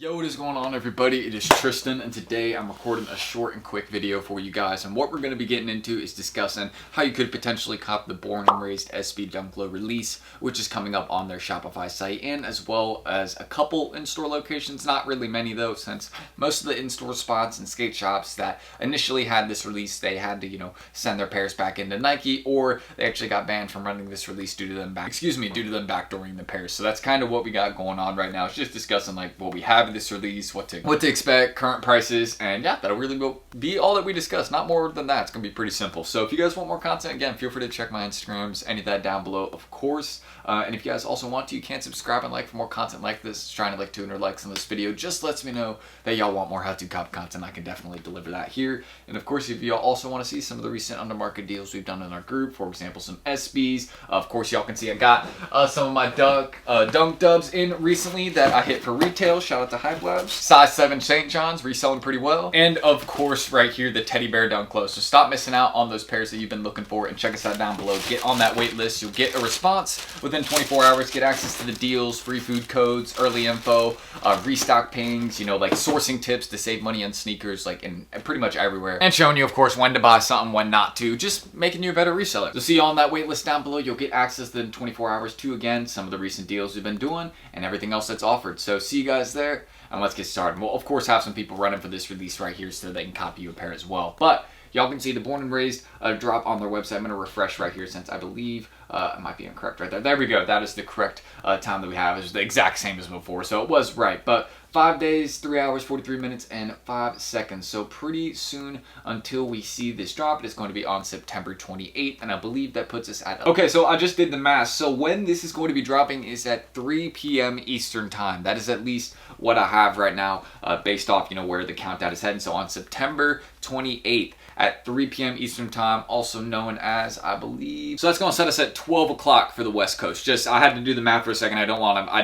Yo, what is going on, everybody? It is Tristan, and today I'm recording a short and quick video for you guys. And what we're going to be getting into is discussing how you could potentially cop the Born and Raised SB Dunk Low release, which is coming up on their Shopify site, and as well as a couple in-store locations. Not really many though, since most of the in-store spots and skate shops that initially had this release, they had to, send their pairs back into Nike, or they actually got banned from running this release due to them backdooring the pairs. So that's kind of what we got going on right now. It's just discussing like what we have in this release, what to expect, current prices, and yeah, that'll really be all that we discuss. Not more than that. It's gonna be pretty simple. So if you guys want more content, again, feel free to check my Instagrams, any of that down below, of course. And if you guys also want to, you can subscribe and like for more content like this. Trying to like 200 likes on this video just lets me know that y'all want more how-to cop content. I can definitely deliver that here. And of course, if y'all also want to see some of the recent undermarket deals we've done in our group, for example, some SBs. Of course, y'all can see I got some of my dunk dubs in recently that I hit for retail. Shout out to Hype Labs. Size 7 St. John's, reselling pretty well. And of course, right here, the Teddy Bear Dunk Low. So stop missing out on those pairs that you've been looking for and check us out down below. Get on that wait list. You'll get a response within 24 hours. Get access to the deals, free food codes, early info, restock pings, like sourcing tips to save money on sneakers, like in pretty much everywhere. And showing you, of course, when to buy something, when not to. Just making you a better reseller. So see you on that wait list down below. You'll get access within 24 hours to, again, some of the recent deals we've been doing and everything else that's offered. So see you guys there. And let's get started. We'll, of course, have some people running for this release right here so they can copy you a pair as well. But y'all can see the Born and Raised drop on their website. I'm going to refresh right here since I believe it might be incorrect right there. There we go. That is the correct time that we have. It's the exact same as before, so it was right. But 5 days, 3 hours, 43 minutes, and 5 seconds. So pretty soon until we see this drop. It is going to be on September 28th, and I believe that puts us at... Okay, so I just did the math. So when this is going to be dropping is at 3 p.m. Eastern time. That is at least what I have right now based off, where the countdown is heading. So on September 28th at 3 p.m. Eastern time, also known as, I believe... So that's going to set us at 12 o'clock for the West Coast. Just, I had to do the math for a second. I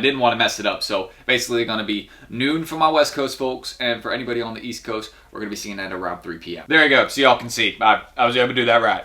didn't want to mess it up. So basically going to be noon for my West Coast folks, and for anybody on the East Coast, we're going to be seeing that around 3 p.m. There you go. So y'all can see. I was able to do that right.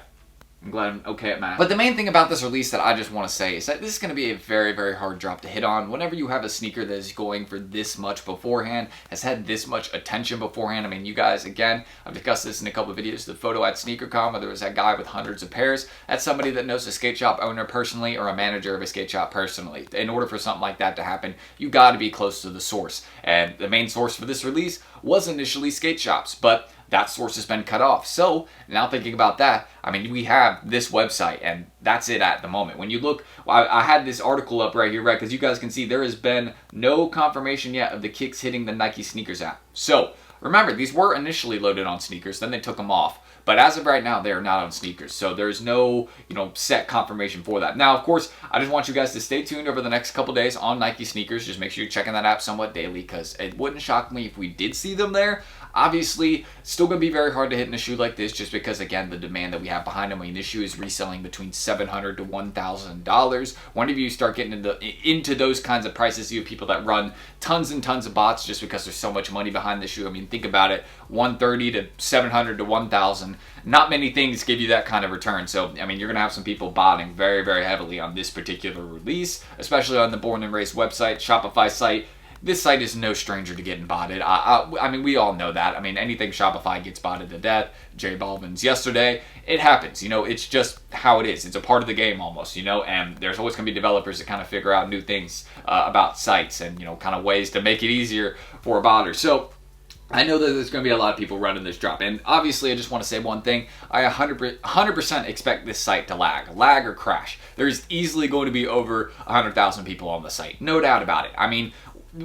I'm glad I'm okay at math. But the main thing about this release that I just want to say is that this is going to be a very, very hard drop to hit on. Whenever you have a sneaker that is going for this much beforehand, has had this much attention beforehand. I mean, you guys, again, I've discussed this in a couple of videos. The photo at SneakerCon, where there was that guy with hundreds of pairs, that's somebody that knows a skate shop owner personally or a manager of a skate shop personally. In order for something like that to happen, you got to be close to the source. And the main source for this release was initially skate shops, but that source has been cut off. So now thinking about that, I mean, we have this website and that's it at the moment. When you look, I had this article up right here, right? Because you guys can see there has been no confirmation yet of the kicks hitting the Nike Sneakers app. So remember, these were initially loaded on sneakers, then they took them off. But as of right now, they are not on sneakers. So there's no, set confirmation for that. Now, of course, I just want you guys to stay tuned over the next couple days on Nike sneakers. Just make sure you're checking that app somewhat daily, because it wouldn't shock me if we did see them there. Obviously, still going to be very hard to hit in a shoe like this, just because, again, the demand that we have behind them. I mean, this shoe is reselling between $700 to $1,000. Whenever you start getting into those kinds of prices, you have people that run tons and tons of bots just because there's so much money behind the shoe. I mean, think about it, $130 to $700 to $1,000. Not many things give you that kind of return. So, I mean, you're going to have some people botting very, very heavily on this particular release, especially on the Born and Raised website, Shopify site. This site is no stranger to getting botted. I mean, we all know that. I mean, anything Shopify gets botted to death. J Balvin's yesterday. It happens. It's just how it is. It's a part of the game almost, and there's always going to be developers that kind of figure out new things about sites and, kind of ways to make it easier for a botter. So I know that there's going to be a lot of people running this drop. And obviously, I just want to say one thing. I 100% expect this site to lag or crash. There's easily going to be over 100,000 people on the site. No doubt about it. I mean,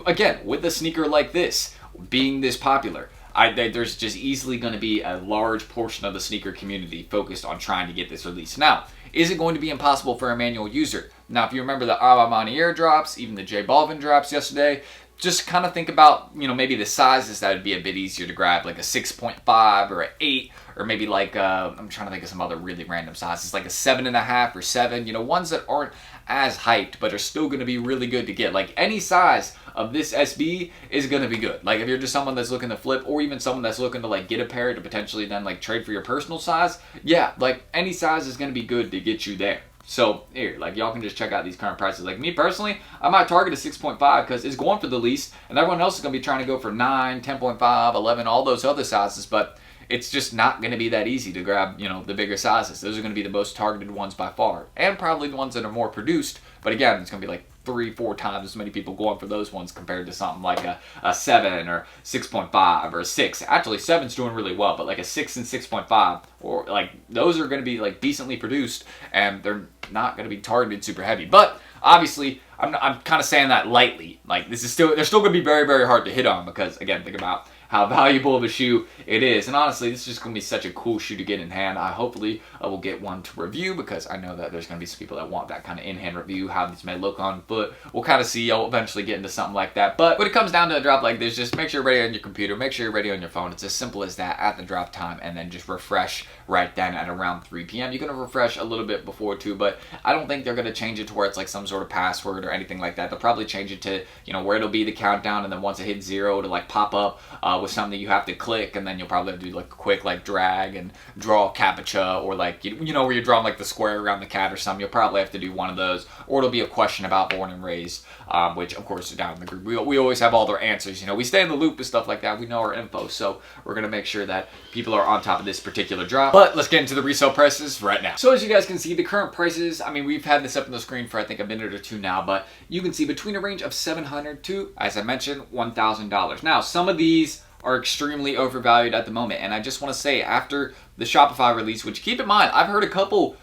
again, with a sneaker like this being this popular, there's just easily going to be a large portion of the sneaker community focused on trying to get this release. Now, is it going to be impossible for a manual user? Now, if you remember the Avamani Air drops, even the J Balvin drops yesterday, just kind of think about, maybe the sizes that would be a bit easier to grab, like a 6.5 or an 8, or maybe like, I'm trying to think of some other really random sizes, like a 7.5 or 7, ones that aren't as hyped, but are still going to be really good to get. Like any size of this SB is going to be good. Like if you're just someone that's looking to flip, or even someone that's looking to like get a pair to potentially then like trade for your personal size, yeah, like any size is going to be good to get you there. So here, like, y'all can just check out these current prices. Like, me personally, I might target a 6.5 because it's going for the least, and everyone else is going to be trying to go for 9, 10.5, 11, all those other sizes, but it's just not going to be that easy to grab, you know, the bigger sizes. Those are going to be the most targeted ones by far, and probably the ones that are more produced, but again, it's going to be like 3-4 times as many people going for those ones compared to something like a 7 or 6.5 or a 6. Actually, 7's doing really well, but like a 6 and 6.5, or like, those are going to be like decently produced, and they're not going to be targeted super heavy. But obviously, I'm kind of saying that lightly. Like, they're still going to be very, very hard to hit on because, again, think about how valuable of a shoe it is. And honestly, this is just going to be such a cool shoe to get in hand. I hopefully will get one to review because I know that there's going to be some people that want that kind of in-hand review, how these may look on foot. We'll kind of see. I'll eventually get into something like that. But when it comes down to a drop like this, just make sure you're ready on your computer. Make sure you're ready on your phone. It's as simple as that at the drop time, and then just refresh right then at around 3 p.m. You're going to refresh a little bit before too, but I don't think they're going to change it to where it's like some sort of password or anything like that. They'll probably change it to, you know, where it'll be the countdown, and then once it hits 0, it'll like pop up with something you have to click, and then you'll probably have to do like a quick like drag and draw captcha, or like, you know, where you're drawing like the square around the cat or something. You'll probably have to do one of those, or it'll be a question about born and raised, which of course is down in the group. We always have all their answers. You know, we stay in the loop with stuff like that. We know our info, so we're gonna make sure that people are on top of this particular drop. But let's get into the resale prices right now. So as you guys can see, the current prices, I mean, we've had this up on the screen for I think a minute or two now, but you can see between a range of $700 to, as I mentioned, $1,000. Now, some of these are extremely overvalued at the moment, and I just want to say, after the Shopify release, which, keep in mind, I've heard a couple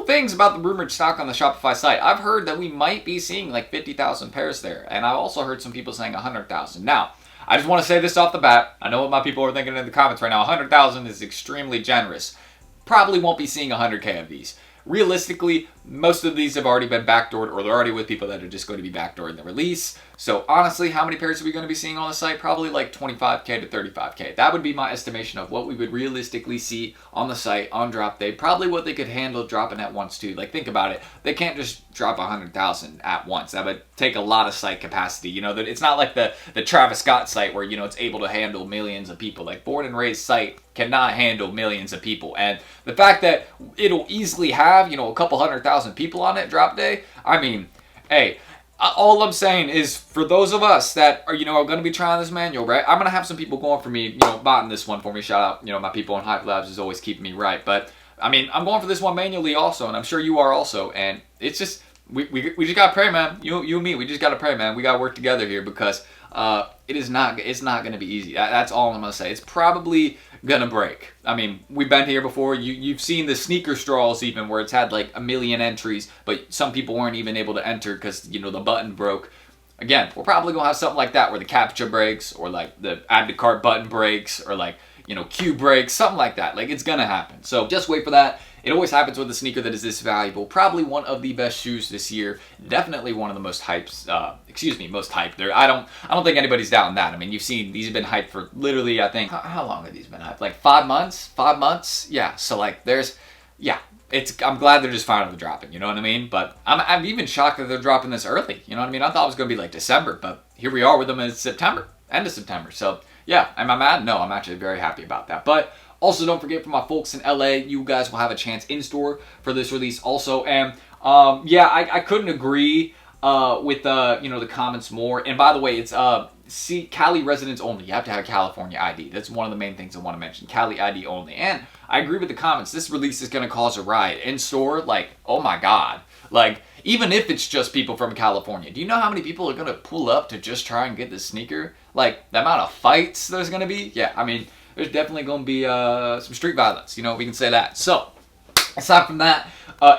things about the rumored stock on the Shopify site. I've heard that we might be seeing like 50,000 pairs there, and I've also heard some people saying 100,000. Now, I just want to say this off the bat. I know what my people are thinking in the comments right now. 100,000 is extremely generous. Probably won't be seeing 100K of these. Realistically, most of these have already been backdoored, or they're already with people that are just going to be backdoored in the release. So honestly, how many pairs are we going to be seeing on the site? Probably like 25K to 35K. That would be my estimation of what we would realistically see on the site on drop day. Probably what they could handle dropping at once too. Like, think about it. They can't just drop 100,000 at once. That would take a lot of site capacity. You know, that it's not like the Travis Scott site where, you know, it's able to handle millions of people. Like, Born and Raised site cannot handle millions of people. And the fact that it'll easily have, you know, a couple 100,000 people on it drop day, I mean, hey, all I'm saying is, for those of us that are, you know, are going to be trying this manual, right? I'm going to have some people going for me, you know, botting this one for me. Shout out, you know, my people in Hype Labs is always keeping me right. But I mean, I'm going for this one manually also, and I'm sure you are also. And it's just, we just got to pray, man. You and me, we just got to pray, man. We got to work together here, because it's not going to be easy. That's all I'm going to say. It's probably gonna break. I mean, we've been here before. You've seen the sneaker straws even, where it's had like 1 million entries, but some people weren't even able to enter because, you know, the button broke. Again, we're probably gonna have something like that, where the captcha breaks, or like the add to cart button breaks, or like, you know, Q breaks, something like that. Like, it's gonna happen. So just wait for that. It always happens with a sneaker that is this valuable. Probably one of the best shoes this year. Definitely one of the most hyped. Most hyped. There, I don't think anybody's doubting that. I mean, you've seen these have been hyped for literally, I think, how long have these been hyped? Like 5 months. 5 months. Yeah. So like, I'm glad they're just finally dropping. You know what I mean? But I'm even shocked that they're dropping this early. You know what I mean? I thought it was gonna be like December, but here we are with them in September, end of September. So yeah, am I mad? No, I'm actually very happy about that. But also, don't forget, for my folks in LA, you guys will have a chance in store for this release also. And yeah, I couldn't agree with you know, the comments more. And by the way, it's Cali residents only. You have to have California ID. That's one of the main things I want to mention. Cali ID only. And I agree with the comments. This release is going to cause a riot in store. Like, oh my God. Like, even if it's just people from California, do you know how many people are going to pull up to just try and get this sneaker? Like, the amount of fights there's going to be? Yeah, I mean, there's definitely going to be some street violence, you know, we can say that. So, aside from that,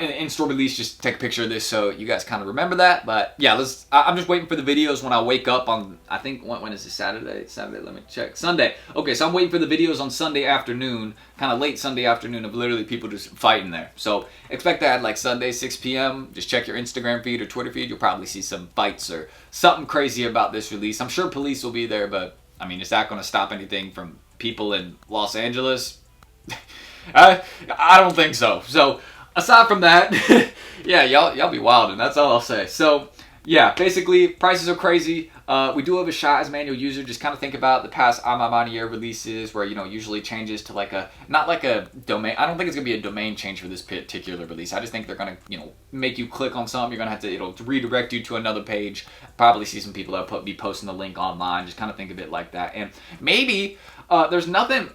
in-store release, just take a picture of this so you guys kind of remember that. But yeah, I'm just waiting for the videos when I wake up on, I think, when is it, Saturday? Saturday, let me check. Sunday. Okay, so I'm waiting for the videos on Sunday afternoon, kind of late Sunday afternoon, of literally people just fighting there. So expect that like Sunday, 6 p.m. Just check your Instagram feed or Twitter feed. You'll probably see some fights or something crazy about this release. I'm sure police will be there, but I mean, is that going to stop anything from people in Los Angeles? I don't think so. So aside from that, yeah, y'all be wild, and that's all I'll say. So yeah, basically prices are crazy. we do have a shot as a manual user. Just kind of think about the past Amamanier releases where, usually changes to like not like a domain. I don't think it's going to be a domain change for this particular release. I just think they're going to, make you click on something. You're going to have to, it'll redirect you to another page. Probably see some people that be posting the link online. Just kind of think of it like that. And maybe there's nothing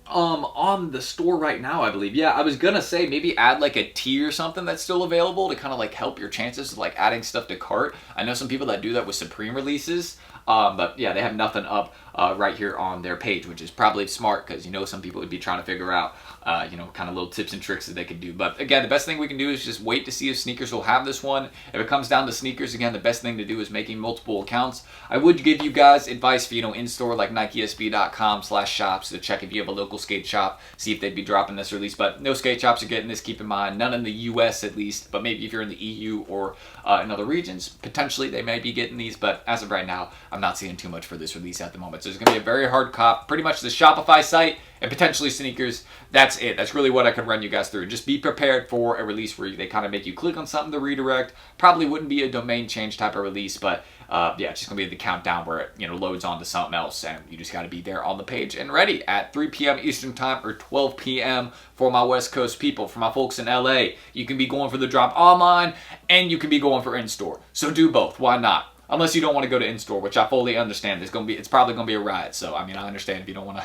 on the store right now, I believe. Yeah, I was gonna say maybe add like a tier or something that's still available to kind of like help your chances of like adding stuff to cart. I know some people that do that with Supreme releases, but yeah, they have nothing up right here on their page, which is probably smart because some people would be trying to figure out kind of little tips and tricks that they could do. But again, the best thing we can do is just wait to see if sneakers will have this one. If it comes down to sneakers, again, the best thing to do is making multiple accounts. I would give you guys advice for in store like NikeSB.com/shops to check if you have a local skate shop, see if they'd be dropping this release. But no skate shops are getting this, keep in mind. None in the US at least, but maybe if you're in the EU or in other regions, potentially they may be getting these. But as of right now, I'm not seeing too much for this release at the moment. So it's going to be a very hard cop. Pretty much the Shopify site and potentially sneakers. That's it. That's really what I could run you guys through. Just be prepared for a release where they kind of make you click on something to redirect. Probably wouldn't be a domain change type of release, but yeah, it's just gonna be the countdown where it loads onto something else, and you just got to be there on the page and ready at 3 p.m. Eastern time or 12 p.m. for my West Coast people. For my folks in LA, you can be going for the drop online and you can be going for in store. So do both. Why not? Unless you don't want to go to in-store, which I fully understand. It's probably going to be a riot. So, I mean, I understand if you don't want to,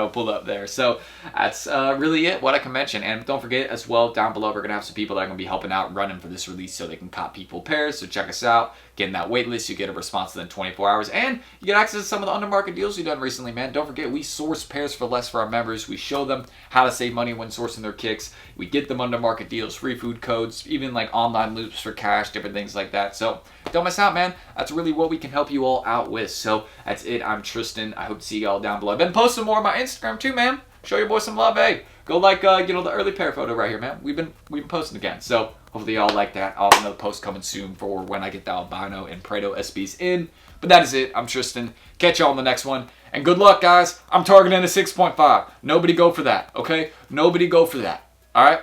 pull up there. So, that's really it, what I can mention. And don't forget, as well, down below, we're going to have some people that are going to be helping out running for this release so they can cop people pairs. So, check us out. Get in that wait list. You get a response within 24 hours. And you get access to some of the undermarket deals we've done recently, man. Don't forget, we source pairs for less for our members. We show them how to save money when sourcing their kicks. We get them undermarket deals, free food codes, even like online loops for cash, different things like that. So, don't miss out, man. That's really what we can help you all out with. So that's it. I'm Tristan. I hope to see y'all down below. I've been posting more on my Instagram too, man. Show your boy some love, hey. Go like the early pair photo right here, man. We've been posting again. So hopefully y'all like that. I'll have another post coming soon for when I get the albino and Prado SBs in. But that is it. I'm Tristan. Catch y'all on the next one. And good luck, guys. I'm targeting a 6.5. Nobody go for that, okay? Nobody go for that. All right?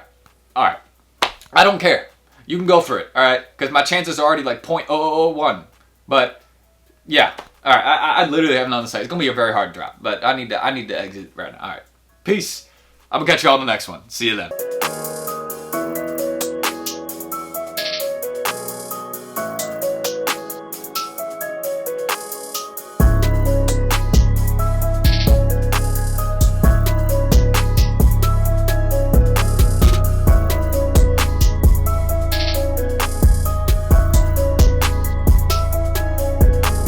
All right. I don't care. You can go for it, all right? Because my chances are already like 0.0001. But yeah, all right. I literally have it on the site. It's gonna be a very hard drop, but I need to exit right now. All right, peace. I'm gonna catch you all on the next one. See you then.